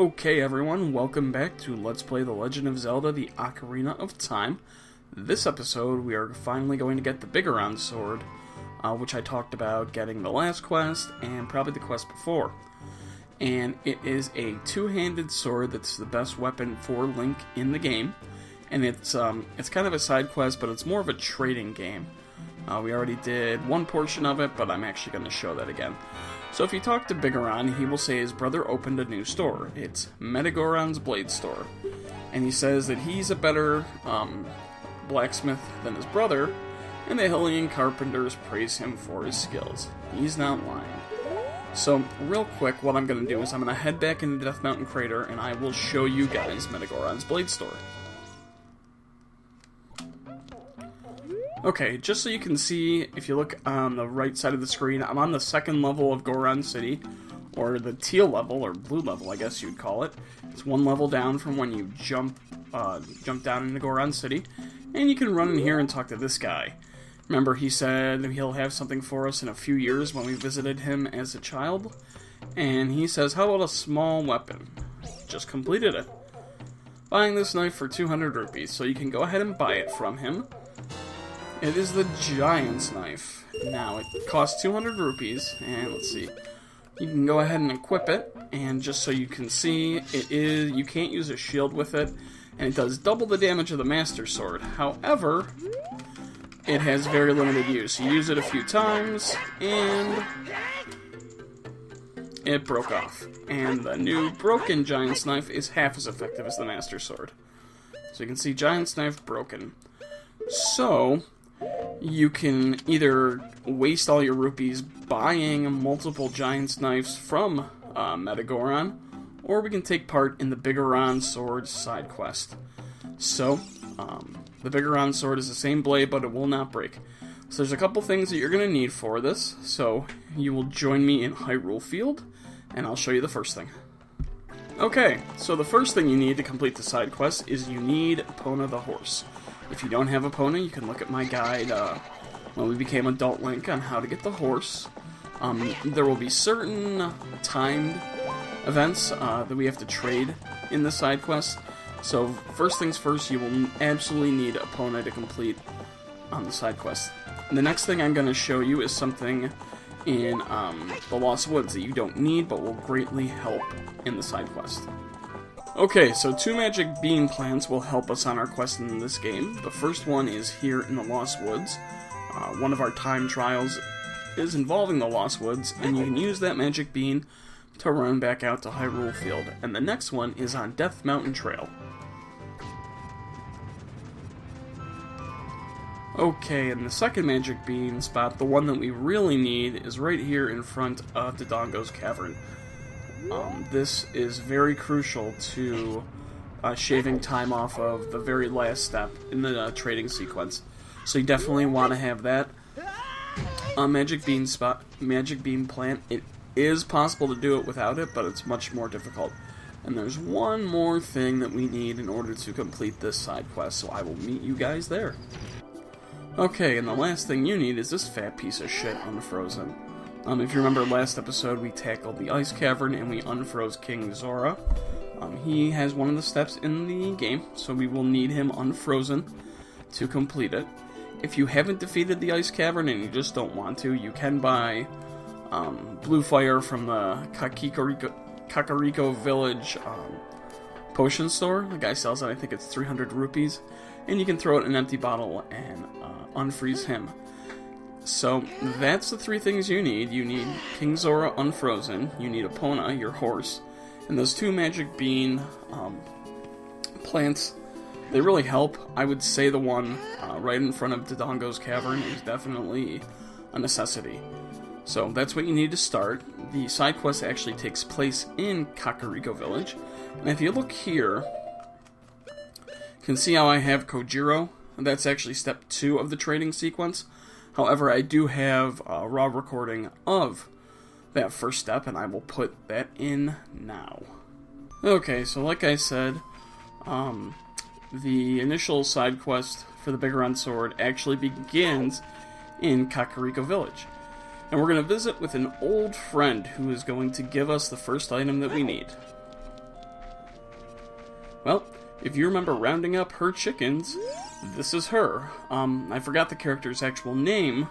Okay everyone, welcome back to Let's Play The Legend of Zelda, the Ocarina of Time. This episode we are finally going to get the Biggoron sword, which I talked about getting the last quest and probably the quest before. And it is a two-handed sword that's the best weapon for Link in the game. And it's kind of a side quest, but it's more of a trading game. We already did one portion of it, but I'm actually going to show that again. So if you talk to Biggoron, he will say his brother opened a new store. It's Medagoron's Blade Store. And he says that he's a better blacksmith than his brother, and the Hylian carpenters praise him for his skills. He's not lying. So, real quick, what I'm going to do is I'm going to head back into Death Mountain Crater, and I will show you guys Medagoron's Blade Store. Okay, just so you can see, if you look on the right side of the screen, I'm on the second level of Goron City, or the teal level, or blue level, I guess you'd call it. It's one level down from when you jump down into Goron City, and you can run in here and talk to this guy. Remember, he said he'll have something for us in a few years when we visited him as a child, and he says, how about a small weapon? Just completed it. Buying this knife for 200 rupees, so you can go ahead and buy it from him. It is the Giant's Knife. Now, it costs 200 rupees, and let's see. You can go ahead and equip it, and just so you can see, you can't use a shield with it, and it does double the damage of the Master Sword. However, it has very limited use. You use it a few times, and it broke off. And the new broken Giant's Knife is half as effective as the Master Sword. So you can see Giant's Knife broken. So, you can either waste all your rupees buying multiple Giant's Knives from Medagoron, or we can take part in the Biggoron Sword side quest. So, the Biggoron Sword is the same blade, but it will not break. So there's a couple things that you're going to need for this, so you will join me in Hyrule Field, and I'll show you the first thing. Okay, so the first thing you need to complete the side quest is you need Epona the horse. If you don't have Epona, you can look at my guide when we became Adult Link on how to get the horse. There will be certain timed events that we have to trade in the side quest. So first things first, you will absolutely need Epona to complete the side quest. And the next thing I'm going to show you is something in the Lost Woods that you don't need but will greatly help in the side quest. Okay, so two magic bean plants will help us on our quest in this game. The first one is here in the Lost Woods. One of our time trials is involving the Lost Woods, and you can use that magic bean to run back out to Hyrule Field. And the next one is on Death Mountain Trail. Okay, and the second magic bean spot, the one that we really need, is right here in front of Dodongo's Cavern. This is very crucial to shaving time off of the very last step in the trading sequence. So you definitely want to have that magic bean plant. It is possible to do it without it, but it's much more difficult. And there's one more thing that we need in order to complete this side quest, so I will meet you guys there. Okay, and the last thing you need is this fat piece of shit unfrozen. If you remember last episode, we tackled the Ice Cavern and we unfroze King Zora. He has one of the steps in the game, so we will need him unfrozen to complete it. If you haven't defeated the Ice Cavern and you just don't want to, you can buy blue fire from the Kakariko Village potion store. The guy sells it, I think it's 300 rupees. And you can throw it in an empty bottle and unfreeze him. So, that's the three things you need. You need King Zora unfrozen, you need Epona, your horse, and those two magic bean plants, they really help. I would say the one right in front of Dodongo's Cavern is definitely a necessity. So, that's what you need to start. The side quest actually takes place in Kakariko Village, and if you look here, you can see how I have Cojiro. That's actually step 2 of the trading sequence. However, I do have a raw recording of that first step, and I will put that in now. Okay, so like I said, the initial side quest for the Biggoron Sword actually begins in Kakariko Village. And we're going to visit with an old friend who is going to give us the first item that we need. Well, if you remember rounding up her chickens, this is her. I forgot the character's actual name.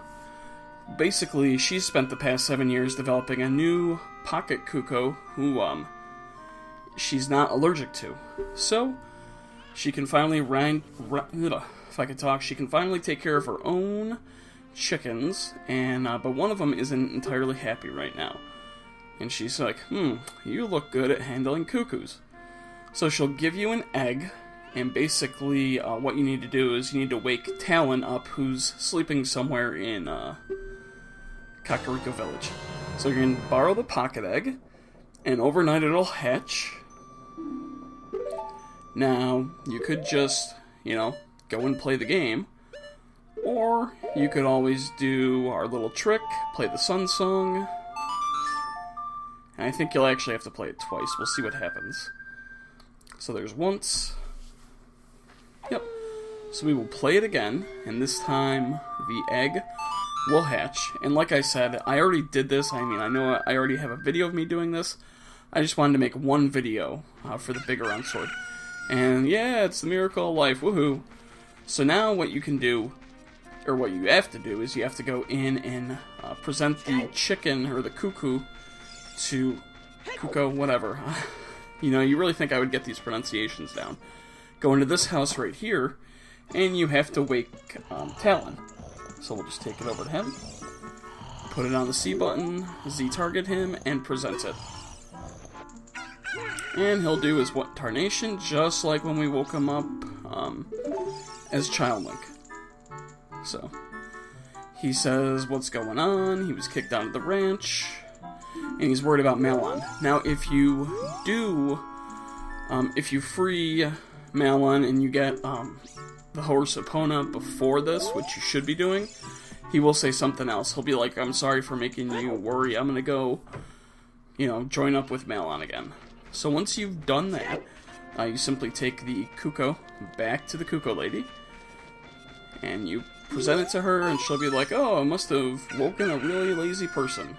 Basically, she's spent the past 7 years developing a new pocket Cucco who, she's not allergic to. So, she can finally if I could talk, she can finally take care of her own chickens, and but one of them isn't entirely happy right now. And she's like, you look good at handling cuckoos. So she'll give you an egg, and basically what you need to do is you need to wake Talon up, who's sleeping somewhere in Kakariko Village. So you're going to borrow the pocket egg, and overnight it'll hatch. Now, you could just, go and play the game, or you could always do our little trick, play the Sun Song, and I think you'll actually have to play it twice. We'll see what happens. So there's once. Yep. So we will play it again, and this time the egg will hatch. And like I said, I already did this. I know I already have a video of me doing this. I just wanted to make one video for the Biggoron sword. And yeah, it's the miracle of life. Woohoo! So now what you can do, or what you have to do, is you have to go in and present the chicken, or the cuckoo, to Cucco, whatever. You really think I would get these pronunciations down. Go into this house right here, and you have to wake Talon. So we'll just take it over to him, put it on the C button, Z-target him, and present it. And he'll do his what tarnation, just like when we woke him up as Child Link. So, he says what's going on, he was kicked out of the ranch, and he's worried about Malon. Now, if you free Malon and you get the horse Epona before this, which you should be doing, he will say something else. He'll be like, I'm sorry for making you worry, I'm gonna go, join up with Malon again. So once you've done that, you simply take the Cucco back to the Cucco lady, and you present it to her, and she'll be like, oh, I must have woken a really lazy person.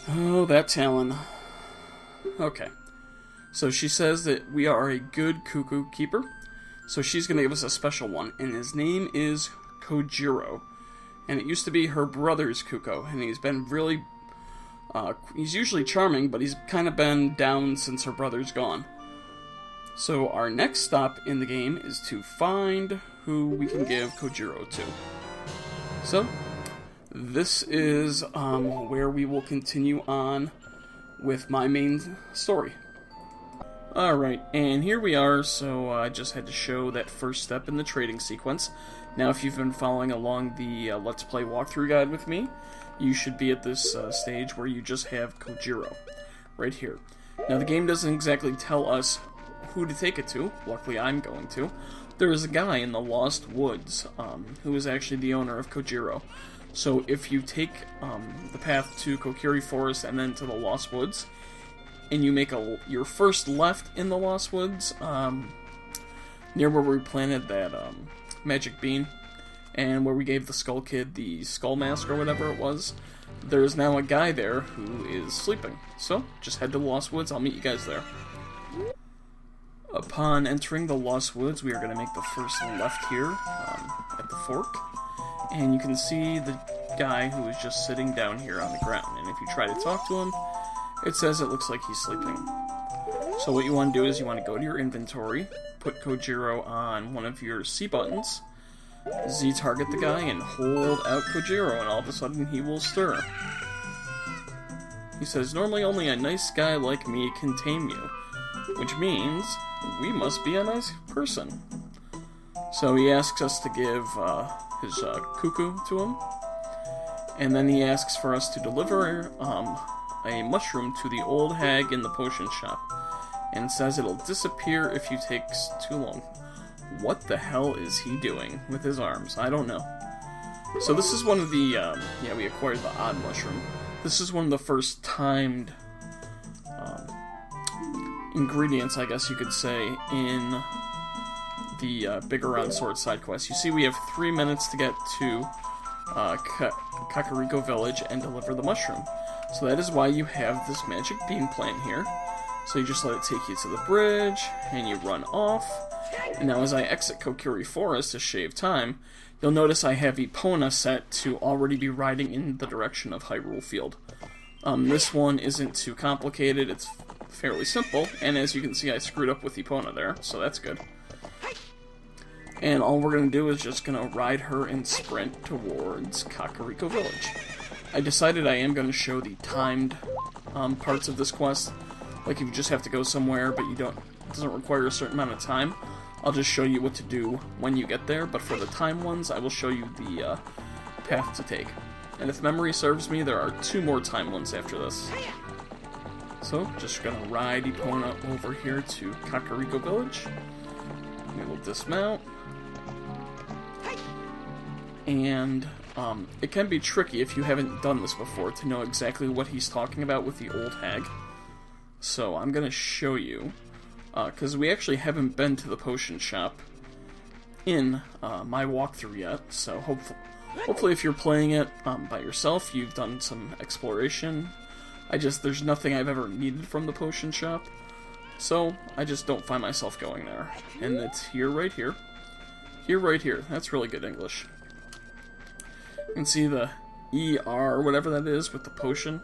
Oh, that Talon. Okay. So she says that we are a good cuckoo keeper, so she's going to give us a special one, and his name is Cojiro. And it used to be her brother's Cucco, and he's been really... he's usually charming, but he's kind of been down since her brother's gone. So our next stop in the game is to find who we can give Cojiro to. So, this is where we will continue on with my main story. Alright, and here we are, so I just had to show that first step in the trading sequence. Now, if you've been following along the Let's Play walkthrough guide with me, you should be at this stage where you just have Cojiro, right here. Now, the game doesn't exactly tell us who to take it to. Luckily, I'm going to. There is a guy in the Lost Woods who is actually the owner of Cojiro. So if you take the path to Kokiri Forest and then to the Lost Woods, and you make your first left in the Lost Woods, near where we planted that magic bean, and where we gave the Skull Kid the skull mask or whatever it was, there's now a guy there who is sleeping. So, just head to the Lost Woods, I'll meet you guys there. Upon entering the Lost Woods, we are going to make the first left here, at the fork, and you can see the guy who is just sitting down here on the ground, and if you try to talk to him, it says it looks like he's sleeping. So what you want to do is you want to go to your inventory, put Cojiro on one of your C buttons, Z-target the guy, and hold out Cojiro, and all of a sudden he will stir. He says, normally only a nice guy like me can tame you, which means we must be a nice person. So he asks us to give his cuckoo to him, and then he asks for us to deliver a mushroom to the old hag in the potion shop, and says it'll disappear if you take too long. What the hell is he doing with his arms? I don't know. So this is one of the, we acquired the odd mushroom. This is one of the first timed ingredients, I guess you could say, in the Biggoron Sword side quest. You see, we have 3 minutes to get to Kakariko Village and deliver the mushroom. So that is why you have this magic bean plant here. So you just let it take you to the bridge, and you run off. And now as I exit Kokiri Forest to shave time, you'll notice I have Epona set to already be riding in the direction of Hyrule Field. This one isn't too complicated, it's fairly simple, and as you can see I screwed up with Epona there, so that's good. And all we're going to do is just going to ride her and sprint towards Kakariko Village. I decided I am going to show the timed parts of this quest. Like if you just have to go somewhere but it doesn't require a certain amount of time, I'll just show you what to do when you get there, but for the time ones I will show you the path to take. And if memory serves me, there are 2 more time ones after this. So, just gonna ride Epona over here to Kakariko Village. We will dismount. And it can be tricky if you haven't done this before to know exactly what he's talking about with the old hag. So I'm gonna show you, because we actually haven't been to the potion shop in my walkthrough yet, so hopefully if you're playing it by yourself, you've done some exploration. There's nothing I've ever needed from the potion shop, so I just don't find myself going there. And it's here, right here. Here, right here. That's really good English. You can see the ER, whatever that is, with the potion.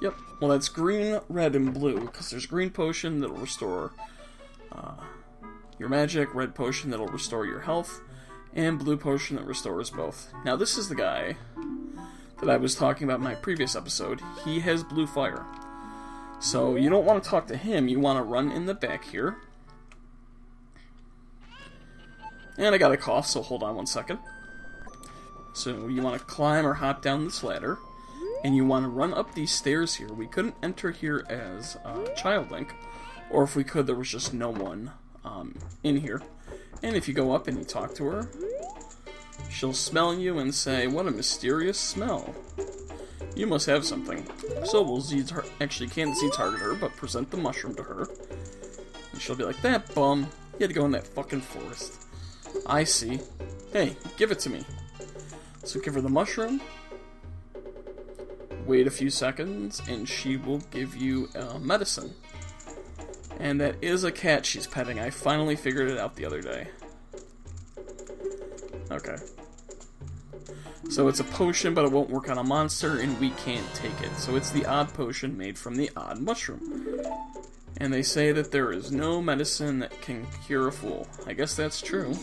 Yep, well that's green, red, and blue, because there's green potion that'll restore your magic, red potion that'll restore your health, and blue potion that restores both. Now this is the guy that I was talking about in my previous episode. He has blue fire. So you don't want to talk to him, you want to run in the back here. And I got a cough, so hold on one second. So you want to climb or hop down this ladder, and you want to run up these stairs here. We couldn't enter here as Child Link, or if we could, there was just no one in here. And if you go up and you talk to her, she'll smell you and say, "What a mysterious smell. You must have something." So we'll actually can't Z-target her, but present the mushroom to her. And she'll be like, "That bum, you had to go in that fucking forest. I see. Hey, give it to me." So give her the mushroom, wait a few seconds, and she will give you medicine. And that is a cat she's petting. I finally figured it out the other day. Okay. So it's a potion, but it won't work on a monster, and we can't take it. So it's the odd potion made from the odd mushroom. And they say that there is no medicine that can cure a fool. I guess that's true.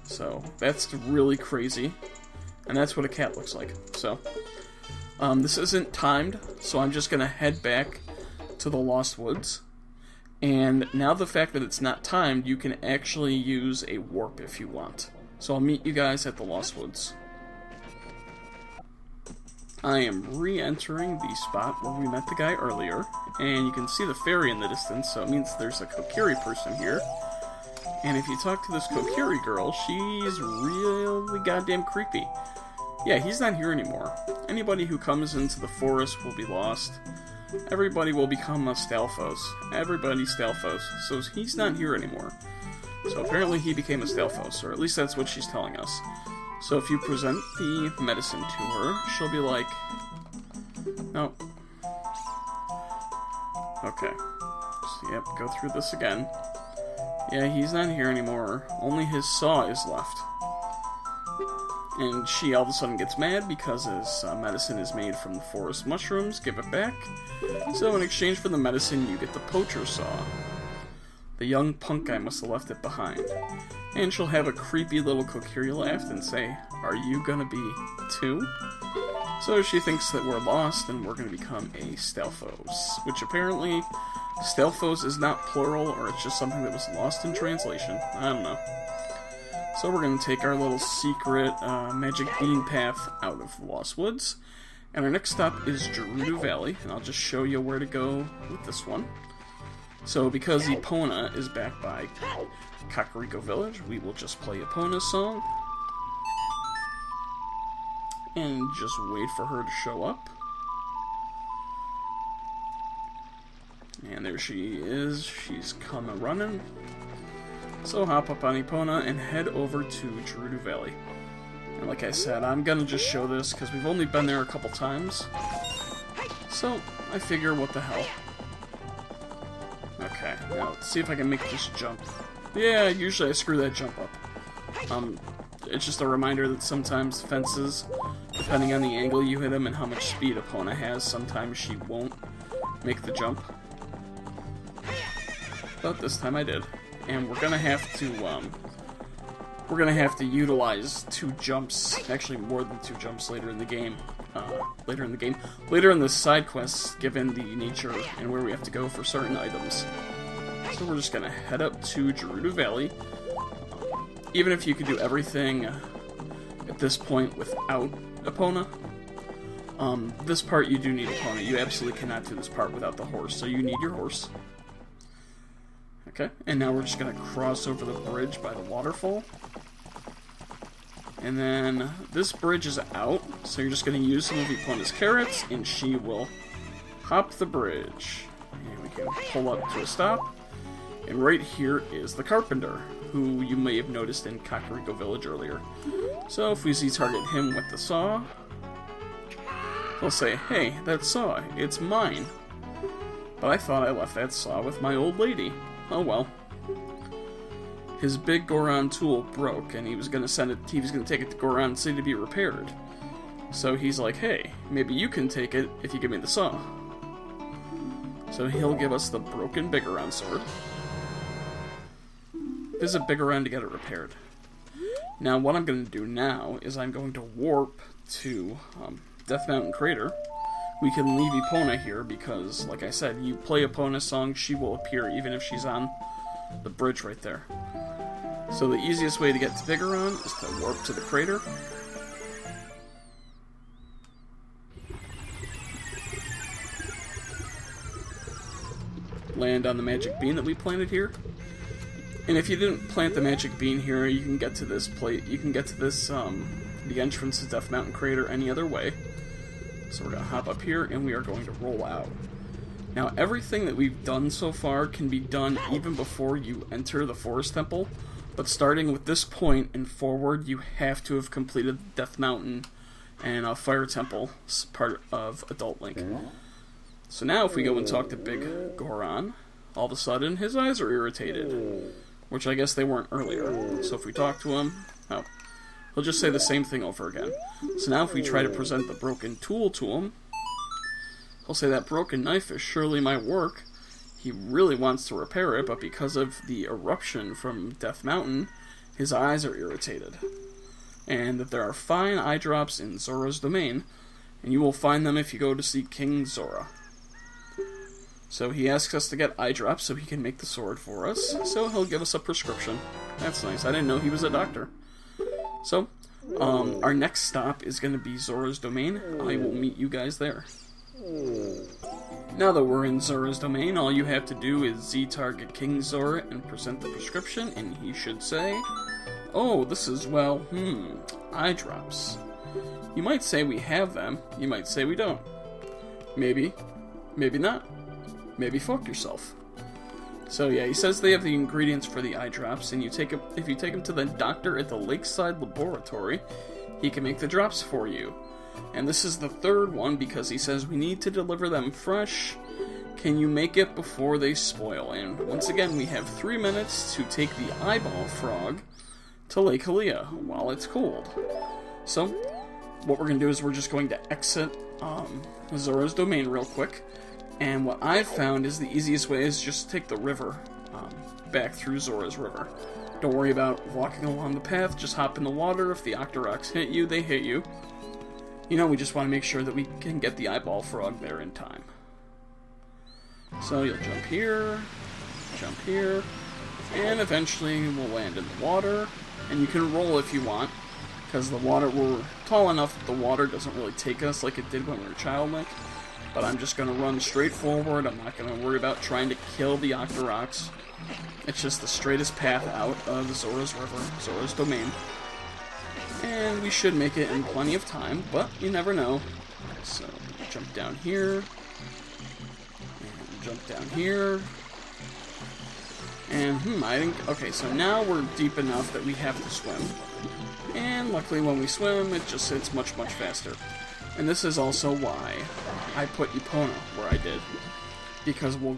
So that's really crazy. And that's what a cat looks like. So this isn't timed, so I'm just going to head back to the Lost Woods. And now the fact that it's not timed, you can actually use a warp if you want. So I'll meet you guys at the Lost Woods. I am re-entering the spot where we met the guy earlier, and you can see the fairy in the distance, so it means there's a Kokiri person here. And if you talk to this Kokiri girl, she's really goddamn creepy. Yeah, he's not here anymore. Anybody who comes into the forest will be lost. Everybody will become a Stalfos. Everybody's Stalfos. So he's not here anymore. So apparently he became a Stalfos, or at least that's what she's telling us. So if you present the medicine to her, she'll be like, "No." Okay. So, yep, go through this again. Yeah, he's not here anymore. Only his saw is left. And she all of a sudden gets mad because his medicine is made from the forest mushrooms. Give it back. So in exchange for the medicine, you get the Poacher's SAW. The young punk guy must have left it behind. And she'll have a creepy little Kokiri laugh and say, "Are you gonna be too?" So she thinks that we're lost and we're gonna become a Stalfos. Which apparently, Stalfos is not plural, or it's just something that was lost in translation. I don't know. So we're going to take our little secret magic bean path out of the Lost Woods. And our next stop is Gerudo Valley, and I'll just show you where to go with this one. So because Epona is back by Kakariko Village, we will just play Epona's song. And just wait for her to show up. And there she is. She's coming running. So hop up on Epona and head over to Gerudo Valley. And like I said, I'm gonna just show this because we've only been there a couple times. So, I figure, what the hell. Okay, now let's see if I can make this jump. Yeah, usually I screw that jump up. It's just a reminder that sometimes fences, depending on the angle you hit them and how much speed Epona has, sometimes she won't make the jump. But this time I did. And we're gonna have to utilize 2 jumps, actually more than 2 jumps later in the game. Later in the side quests, given the nature and where we have to go for certain items. So we're just gonna head up to Gerudo Valley. Even if you could do everything at this point without Epona, this part you do need Epona. You absolutely cannot do this part without the horse, so you need your horse. Okay, and now we're just gonna cross over the bridge by the waterfall. And then this bridge is out, so you're just going to use some of Epona's carrots, and she will hop the bridge. And we can pull up to a stop. And right here is the carpenter, who you may have noticed in Kakariko Village earlier. So if we Z-target him with the saw, he'll say, "Hey, that saw, it's mine. But I thought I left that saw with my old lady. Oh well." His Biggoron tool broke, and he was gonna take it to Goron City to be repaired. So he's like, "Hey, maybe you can take it if you give me the saw." So he'll give us the broken Biggoron sword. Visit Biggoron to get it repaired. Now, what I'm gonna do now is I'm going to warp to Death Mountain Crater. We can leave Epona here because, like I said, you play Epona's song, she will appear even if she's on the bridge right there. So the easiest way to get to Biggoron is to warp to the crater. Land on the magic bean that we planted here. And if you didn't plant the magic bean here, you can get to this the entrance to Death Mountain Crater any other way. So we're going to hop up here and we are going to roll out. Now everything that we've done so far can be done even before you enter the Forest Temple. But starting with this point and forward, you have to have completed Death Mountain and Fire Temple, part of Adult Link. So now if we go and talk to Biggoron, all of a sudden his eyes are irritated. Which I guess they weren't earlier. So if we talk to him, oh, he'll just say the same thing over again. So now if we try to present the broken tool to him, he'll say that broken knife is surely my work. He really wants to repair it, but because of the eruption from Death Mountain, his eyes are irritated. And that there are fine eye drops in Zora's domain, and you will find them if you go to see King Zora. So he asks us to get eye drops so he can make the sword for us, so he'll give us a prescription. That's nice, I didn't know he was a doctor. So, our next stop is going to be Zora's domain. I will meet you guys there. Now that we're in Zora's domain, all you have to do is Z-target King Zora and present the prescription, and he should say, "Oh, this is, well, eye drops. You might say we have them, you might say we don't. Maybe, maybe not. Maybe fuck yourself." So yeah, he says they have the ingredients for the eye drops, and if you take them to the doctor at the Lakeside Laboratory, he can make the drops for you. And this is the third one because he says we need to deliver them fresh. Can you make it before they spoil? And once again, we have 3 minutes to take the eyeball frog to Lake Hylia while it's cold. So, what we're going to do is we're just going to exit Zora's domain real quick. And what I've found is the easiest way is just take the river back through Zora's river. Don't worry about walking along the path, just hop in the water. If the Octoroks hit you, they hit you. You know, we just want to make sure that we can get the eyeball frog there in time. So you'll jump here, and eventually we'll land in the water. And you can roll if you want, because we're tall enough that the water doesn't really take us like it did when we were childlike. But I'm just going to run straight forward. I'm not going to worry about trying to kill the Octoroks. It's just the straightest path out of Zora's river, Zora's domain. And we should make it in plenty of time, but you never know. So, jump down here. And jump down here. And, okay, so now we're deep enough that we have to swim. And luckily when we swim, it's much, much faster. And this is also why I put Epona where I did, because we'll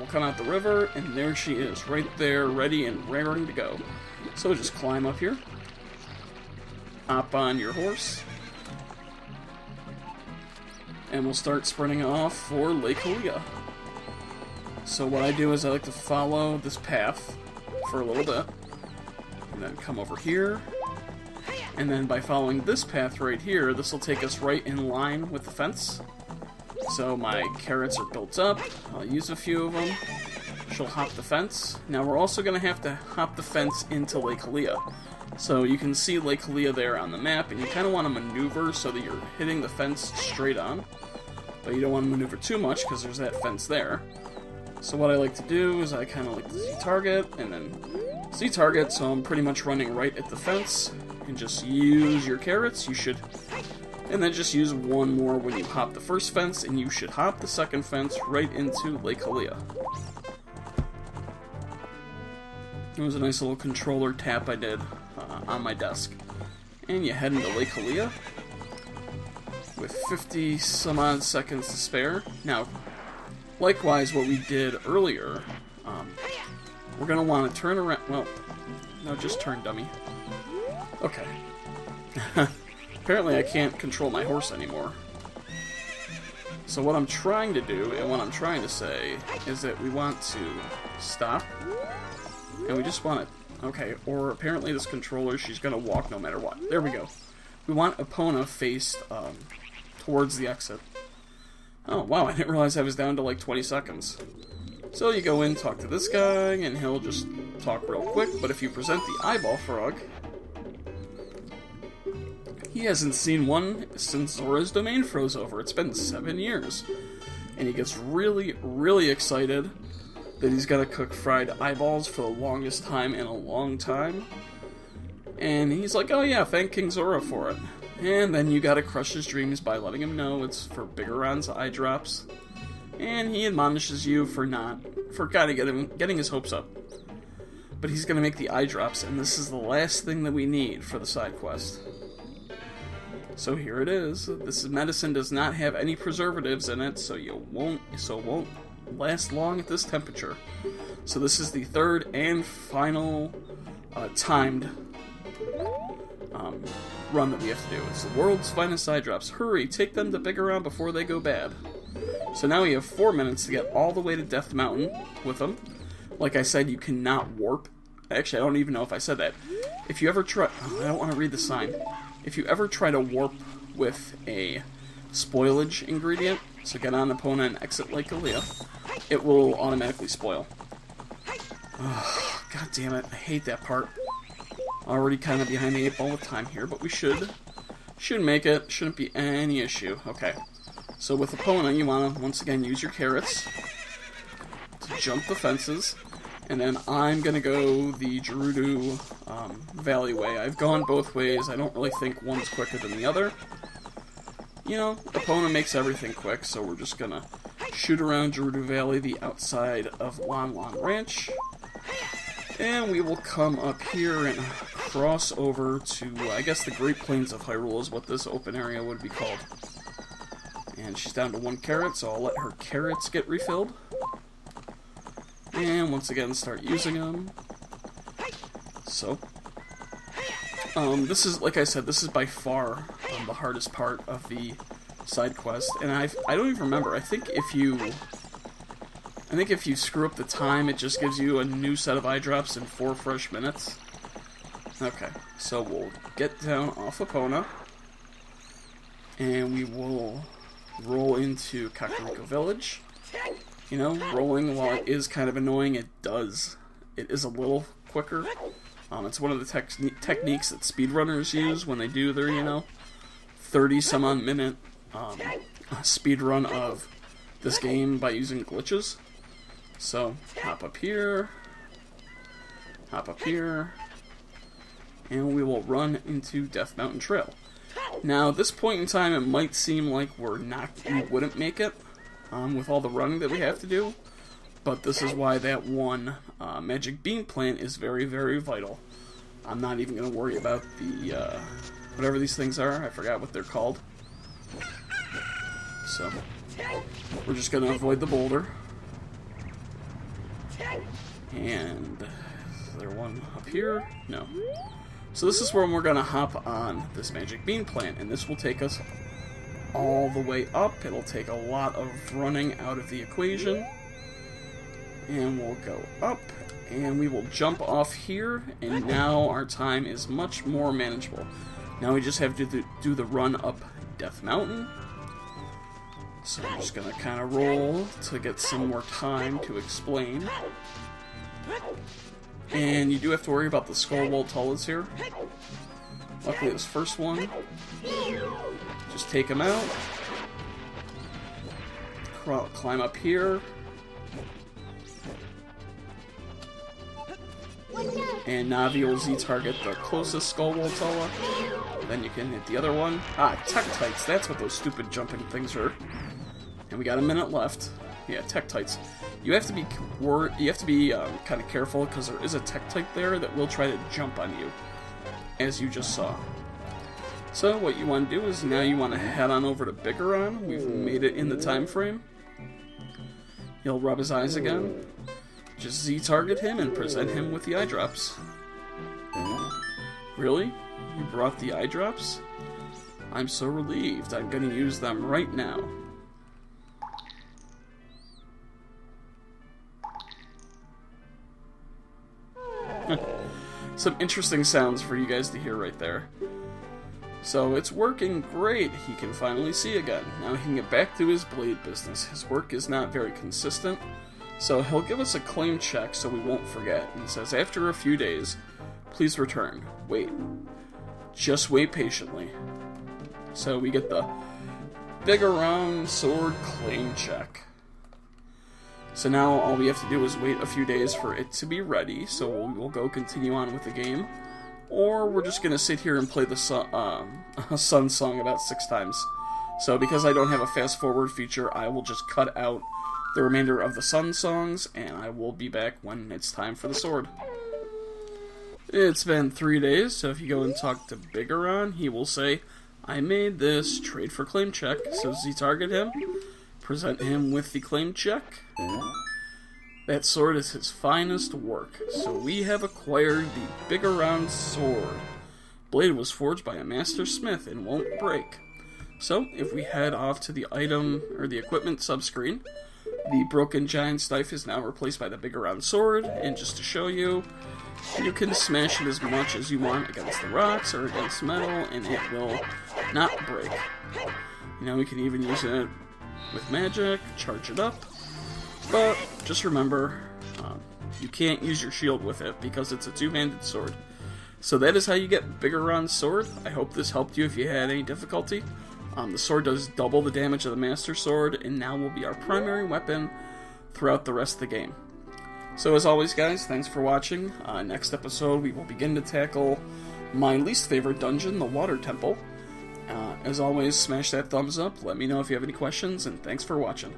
come out the river, and there she is, right there, ready and raring to go. So just climb up here, hop on your horse, and we'll start sprinting off for Lake Hylia. So what I do is I like to follow this path for a little bit, and then come over here, and then by following this path right here, this will take us right in line with the fence. So my carrots are built up, I'll use a few of them, she'll hop the fence. Now we're also going to have to hop the fence into Lake Hylia. So you can see Lake Hylia there on the map, and you kind of want to maneuver so that you're hitting the fence straight on. But you don't want to maneuver too much because there's that fence there. So what I like to do is I kind of like to Z-target, and then Z-target, so I'm pretty much running right at the fence. And just use your carrots, you should... And then just use one more when you hop the first fence, and you should hop the second fence right into Lake Hylia. It was a nice little controller tap I did on my desk. And you head into Lake Hylia with 50 some odd seconds to spare. Now, likewise what we did earlier, we're going to want to turn around... Well, no, just turn, dummy. Okay. Apparently I can't control my horse anymore. So what I'm trying to do, and what I'm trying to say, is that we want to stop, and we just want to... Okay, or apparently this controller, she's going to walk no matter what. There we go. We want Epona faced towards the exit. Oh, wow, I didn't realize I was down to like 20 seconds. So you go in, talk to this guy, and he'll just talk real quick, but if you present the eyeball frog... He hasn't seen one since Zora's domain froze over. It's been 7 years. And he gets really, really excited that he's got to cook fried eyeballs for the longest time in a long time. And he's like, oh yeah, thank King Zora for it. And then you got to crush his dreams by letting him know it's for Biggoron's eye drops. And he admonishes you for kind of getting his hopes up. But he's going to make the eye drops, and this is the last thing that we need for the side quest. So here it is. This medicine does not have any preservatives in it, so it won't last long at this temperature. So this is the third and final timed run that we have to do. It's the world's finest eye drops. Hurry, take them to Biggoron before they go bad. So now we have 4 minutes to get all the way to Death Mountain with them. Like I said, you cannot warp. Actually, I don't even know if I said that. If you ever try... Oh, I don't want to read the sign. If you ever try to warp with a spoilage ingredient, so get on Epona and exit Lake Hylia, it will automatically spoil. Oh, God damn it, I hate that part. Already kind of behind the 8 ball with time here, but we should make it. Shouldn't be any issue. Okay, so with Epona, you want to once again use your carrots to jump the fences. And then I'm going to go the Gerudo Valley way. I've gone both ways. I don't really think one's quicker than the other. You know, Epona makes everything quick, so we're just going to shoot around Gerudo Valley, the outside of Lon Lon Ranch. And we will come up here and cross over to, I guess the Great Plains of Hyrule is what this open area would be called. And she's down to 1 carrot, so I'll let her carrots get refilled. And once again, start using them. So, this is, like I said, this is by far the hardest part of the side quest. And I don't even remember. I think if you screw up the time, it just gives you a new set of eye drops in 4 fresh minutes. Okay, so we'll get down off Epona, and we will roll into Kakariko Village. You know, rolling, while it is kind of annoying, it is a little quicker. It's one of the techniques that speedrunners use when they do their, 30-some-odd minute speedrun of this game by using glitches. So, hop up here, and we will run into Death Mountain Trail. Now, at this point in time, it might seem like we wouldn't make it. With all the running that we have to do, but this is why that one magic bean plant is very, very vital. I'm not even going to worry about the, whatever these things are, I forgot what they're called. So we're just going to avoid the boulder. And is there one up here? No. So this is where we're going to hop on this magic bean plant, and this will take us all the way up. It'll take a lot of running out of the equation. And we'll go up, and we will jump off here, and now our time is much more manageable. Now we just have to do the run up Death Mountain. So I'm just going to kind of roll to get some more time to explain. And you do have to worry about the skull wall tullahs here. Luckily this first one, just take him out. Climb up here. And Navi will Z-target the closest skull wall tullah. Then you can hit the other one. Ah, Tektites, that's what those stupid jumping things are. And we got a minute left. Yeah, Tektites. You have to be kind of careful, because there is a Tektite there that will try to jump on you, as you just saw. So what you want to do is now you want to head on over to Biggoron. We've made it in the time frame. He'll rub his eyes again. Just Z-target him and present him with the eye drops. Really? You brought the eye drops? I'm so relieved. I'm going to use them right now. Some interesting sounds for you guys to hear right there. So it's working great. He can finally see again. Now he can get back to his blade business. His work is not very consistent, so he'll give us a claim check so we won't forget. And it says, after a few days, please return. Wait. Just wait patiently. So we get the Biggoron sword claim check. So now all we have to do is wait a few days for it to be ready, so we'll go continue on with the game. Or we're just going to sit here and play the Sun song about 6 times. So because I don't have a fast forward feature, I will just cut out the remainder of the Sun songs, and I will be back when it's time for the sword. It's been 3 days, so if you go and talk to Biggoron, he will say, I made this, trade for claim check. So Z-target him. Present him with the claim check. That sword is his finest work, so we have acquired the Biggoron sword. Blade was forged by a master smith and won't break. So, if we head off to the item, or the equipment subscreen, the broken giant's knife is now replaced by the Biggoron sword, and just to show you, you can smash it as much as you want against the rocks or against metal, and it will not break. You know, we can even use it with magic, charge it up, but just remember, you can't use your shield with it because it's a two-handed sword. So that is how you get Biggoron's sword. I hope this helped you if you had any difficulty. The sword does double the damage of the Master Sword, and now will be our primary weapon throughout the rest of the game. So as always, guys, thanks for watching. Next episode, we will begin to tackle my least favorite dungeon, the Water Temple. As always, smash that thumbs up, let me know if you have any questions, and thanks for watching.